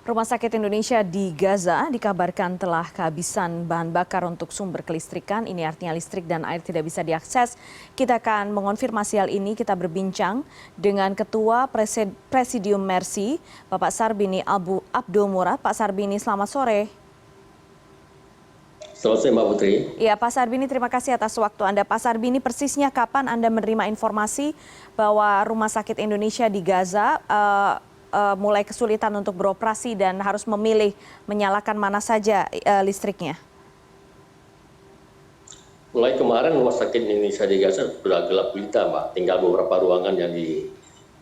Rumah Sakit Indonesia di Gaza dikabarkan telah kehabisan bahan bakar untuk sumber kelistrikan. Ini artinya listrik dan air tidak bisa diakses. Kita akan mengonfirmasi hal ini. Kita berbincang dengan Ketua Presidium Mercy, Bapak Sarbini Abdul Murad. Pak Sarbini, selamat sore. Selamat sore Mbak Putri. Ya, Pak Sarbini, terima kasih atas waktu Anda. Pak Sarbini, persisnya kapan Anda menerima informasi bahwa Rumah Sakit Indonesia di Gaza mulai kesulitan untuk beroperasi dan harus memilih menyalakan mana saja listriknya? Mulai kemarin Rumah Sakit Indonesia di Gaza sudah gelap gulita, Mbak. Tinggal beberapa ruangan yang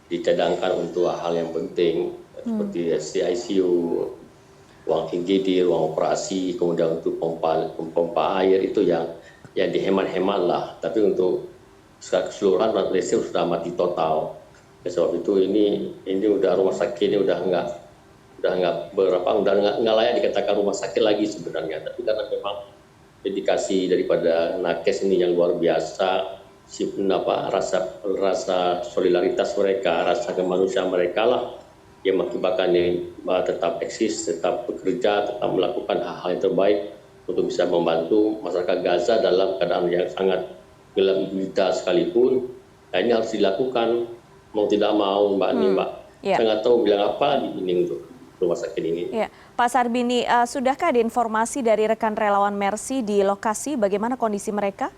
dicadangkan untuk hal yang penting, seperti ICU, ruang IGD, ruang operasi, kemudian untuk pompa air itu yang dihemat-hemat lah. Tapi untuk keseluruhan listrik sudah mati total. Sebab itu ini udah rumah sakit ini udah nggak layak dikatakan rumah sakit lagi sebenarnya. Tapi karena memang dedikasi daripada nakes ini yang luar biasa, rasa solidaritas mereka, rasa kemanusiaan mereka lah yang mengakibatkan tetap eksis, tetap bekerja, tetap melakukan hal-hal yang terbaik untuk bisa membantu masyarakat Gaza dalam keadaan yang sangat gelap gulita sekalipun. Nah, ini harus dilakukan mau tidak mau, Mbak. Saya nggak tahu bilang apa ini untuk rumah sakit ini. Ya. Pak Sarbini, sudahkah ada informasi dari rekan relawan Mercy di lokasi bagaimana kondisi mereka?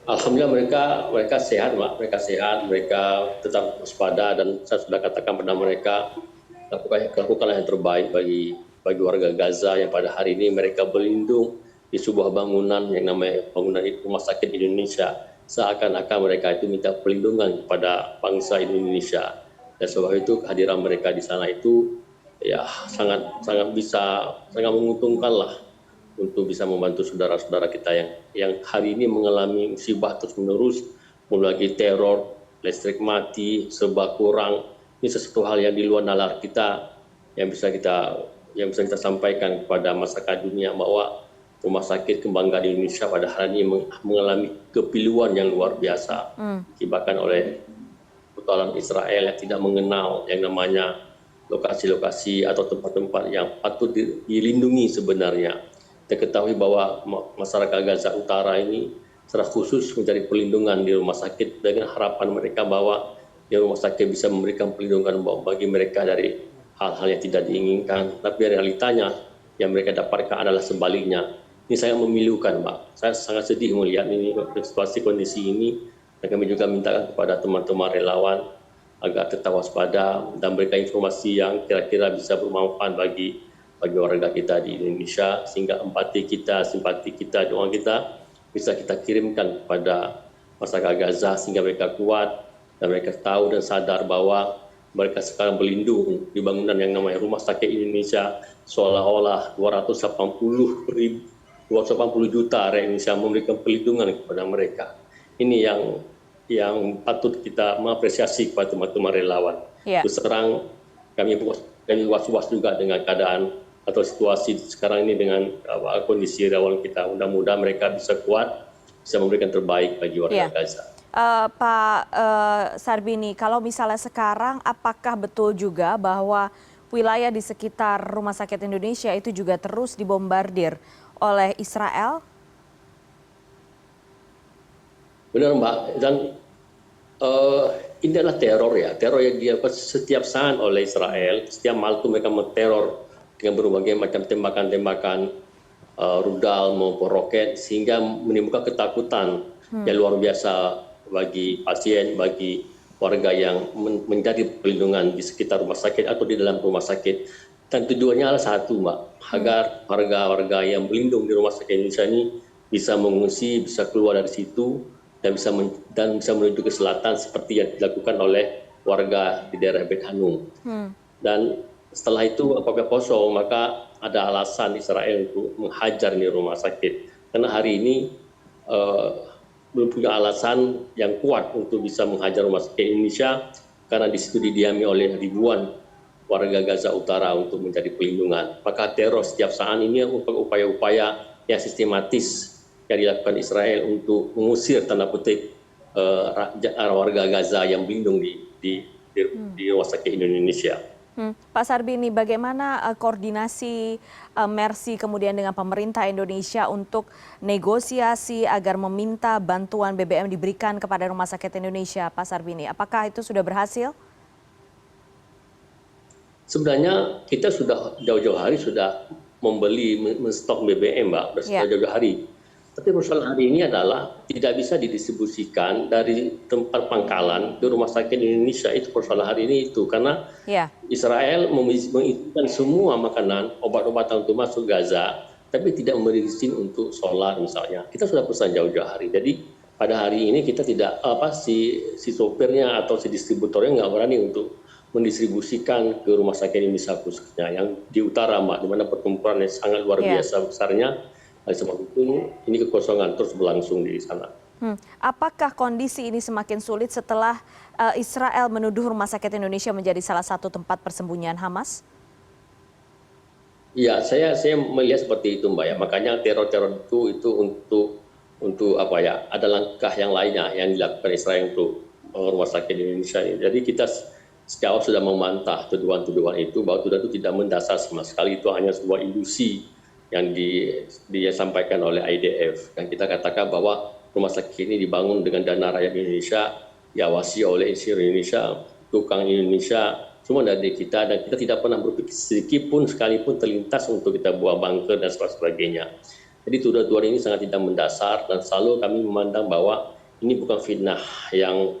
Alhamdulillah mereka sehat, Mbak. Mereka sehat, mereka tetap waspada, dan saya sudah katakan pada mereka lakukanlah yang terbaik bagi warga Gaza yang pada hari ini mereka berlindung di sebuah bangunan yang namanya bangunan Rumah Sakit Indonesia. Seakan-akan mereka itu minta perlindungan kepada bangsa Indonesia. Dan sebab itu kehadiran mereka di sana itu ya sangat menguntungkan lah untuk bisa membantu saudara-saudara kita yang hari ini mengalami musibah terus-menerus, mulai teror, listrik mati, serba kurang. Ini sesuatu hal yang di luar nalar kita yang bisa kita sampaikan kepada masyarakat dunia bahwa Rumah Sakit Kebanggaan Indonesia pada hari ini mengalami kepiluan yang luar biasa, akibatkan oleh pertolongan Israel yang tidak mengenal yang namanya lokasi-lokasi atau tempat-tempat yang patut dilindungi sebenarnya. Kita ketahui bahwa masyarakat Gaza Utara ini secara khusus mencari perlindungan di rumah sakit dengan harapan mereka bahwa di rumah sakit bisa memberikan perlindungan bagi mereka dari hal-hal yang tidak diinginkan. Tapi realitanya yang mereka dapatkan adalah sebaliknya. Ini sangat memilukan, Mbak. Saya sangat sedih melihat ini situasi kondisi ini, dan kami juga minta kepada teman-teman relawan agar tetap waspada dan memberikan informasi yang kira-kira bisa bermanfaat bagi warga kita di Indonesia, sehingga empati kita, simpati kita, doa kita bisa kita kirimkan kepada masyarakat Gaza sehingga mereka kuat dan mereka tahu dan sadar bahwa mereka sekarang berlindung di bangunan yang namanya Rumah Sakit Indonesia, seolah-olah 280 juta rakyat Indonesia memberikan perlindungan kepada mereka. Ini yang patut kita mengapresiasi kepada teman-teman relawan. Terus terang kami was-was juga dengan keadaan atau situasi sekarang ini dengan kondisi relawan kita. Mudah-mudahan mereka bisa kuat, bisa memberikan terbaik bagi warga Gaza. Pak Sarbini, kalau misalnya sekarang apakah betul juga bahwa wilayah di sekitar Rumah Sakit Indonesia itu juga terus dibombardir oleh Israel? Benar, Mbak. Dan ini adalah teror yang dilakukan setiap saat oleh Israel. Setiap malam itu mereka menteror dengan berbagai macam tembakan-tembakan rudal maupun roket, sehingga menimbulkan ketakutan yang luar biasa bagi pasien, bagi warga yang mencari perlindungan di sekitar rumah sakit atau di dalam rumah sakit. Dan tujuannya adalah satu, Mbak, agar warga-warga yang berlindung di Rumah Sakit Indonesia ini bisa mengungsi, bisa keluar dari situ, dan bisa menuju ke selatan seperti yang dilakukan oleh warga di daerah Bet Hanung. Dan setelah itu apabila kosong, maka ada alasan Israel untuk menghajar di rumah sakit. Karena hari ini belum punya alasan yang kuat untuk bisa menghajar Rumah Sakit Indonesia, karena di situ didiami oleh ribuan warga Gaza Utara untuk mencari perlindungan. Maka teror setiap saat ini merupakan upaya-upaya yang sistematis yang dilakukan Israel untuk mengusir tanda petik warga Gaza yang berlindung di Rumah Sakit Indonesia. Pak Sarbini, bagaimana koordinasi Mercy kemudian dengan pemerintah Indonesia untuk negosiasi agar meminta bantuan BBM diberikan kepada Rumah Sakit Indonesia, Pak Sarbini? Apakah itu sudah berhasil? Sebenarnya kita sudah jauh-jauh hari sudah membeli stok BBM, Mbak, sudah Ya, jauh-jauh hari. Tapi persoalan hari ini adalah tidak bisa didistribusikan dari tempat pangkalan ke Rumah Sakit Indonesia. Itu persoalan hari ini itu karena ya, Israel mengizinkan semua makanan, obat-obatan untuk masuk Gaza, tapi tidak memberi izin untuk solar misalnya. Kita sudah pesan jauh-jauh hari. Jadi pada hari ini kita tidak si sopirnya atau si distributornya nggak berani untuk mendistribusikan ke Rumah Sakit Indonesia khususnya yang di utara, Mbak, di mana pertempuran yang sangat luar ya. biasa besarnya. Oleh sebab itu ini kekosongan terus berlangsung di sana. Apakah kondisi ini semakin sulit setelah Israel menuduh Rumah Sakit Indonesia menjadi salah satu tempat persembunyian Hamas? Ya, saya melihat seperti itu, Mbak, ya. Makanya teror-teror itu untuk apa ya? Ada langkah yang lainnya yang dilakukan Israel untuk Rumah Sakit Indonesia ini. Jadi kita sejak awal sudah membantah tuduhan-tuduhan itu bahwa tuduhan itu tidak mendasar sama sekali, itu hanya sebuah ilusi yang disampaikan oleh IDF. Dan kita katakan bahwa rumah sakit ini dibangun dengan dana rakyat Indonesia, diawasi oleh insinyur Indonesia, tukang Indonesia, semua dari kita, dan kita tidak pernah berpikir sedikit pun sekalipun terlintas untuk kita buat bunker dan sebagainya. Jadi tuduhan-tuduhan ini sangat tidak mendasar dan selalu kami memandang bahwa ini bukan fitnah yang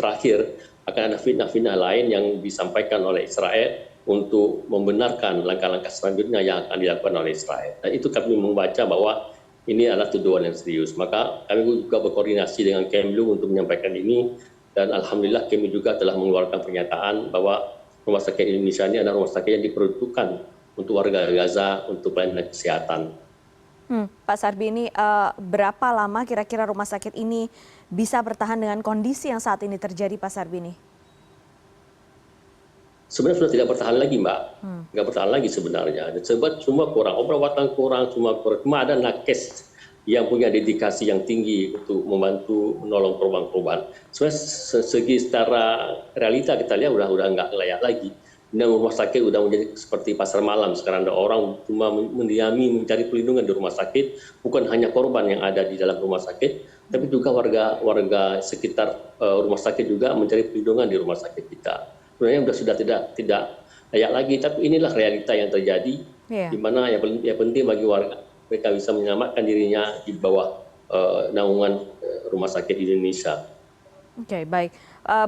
terakhir, akan ada fitnah-fitnah lain yang disampaikan oleh Israel untuk membenarkan langkah-langkah selanjutnya yang akan dilakukan oleh Israel. Dan itu kami membaca bahwa ini adalah tuduhan yang serius. Maka kami juga berkoordinasi dengan Kemlu untuk menyampaikan ini, dan alhamdulillah kami juga telah mengeluarkan pernyataan bahwa Rumah Sakit Indonesia ini adalah rumah sakit yang diperuntukkan untuk warga Gaza untuk pelayanan kesehatan. Pak Sarbini, berapa lama kira-kira rumah sakit ini bisa bertahan dengan kondisi yang saat ini terjadi, Pak Sarbini? Sebenarnya sudah tidak bertahan lagi, Mbak. Nggak bertahan lagi sebenarnya. Sebab semua kurang, obat-obatan kurang, semua kurang. Cuma ada nakes yang punya dedikasi yang tinggi untuk membantu menolong korban-korban. Sebenarnya segi secara realita kita lihat udah nggak layak lagi. Dan rumah sakit udah menjadi seperti pasar malam. Sekarang ada orang cuma mendiami, mencari perlindungan di rumah sakit. Bukan hanya korban yang ada di dalam rumah sakit, tapi juga warga sekitar rumah sakit juga mencari perlindungan di rumah sakit kita. Sebenarnya sudah tidak layak lagi, tapi inilah realita yang terjadi, di mana yang penting bagi warga mereka bisa menyelamatkan dirinya di bawah naungan Rumah Sakit Indonesia. Oke, baik.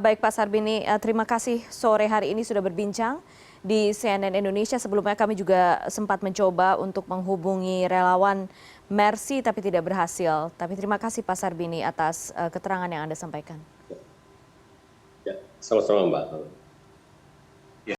Baik Pak Sarbini, terima kasih sore hari ini sudah berbincang di CNN Indonesia. Sebelumnya kami juga sempat mencoba untuk menghubungi relawan Mercy tapi tidak berhasil. Tapi terima kasih Pak Sarbini atas keterangan yang Anda sampaikan. Ya, sama-sama, Mbak.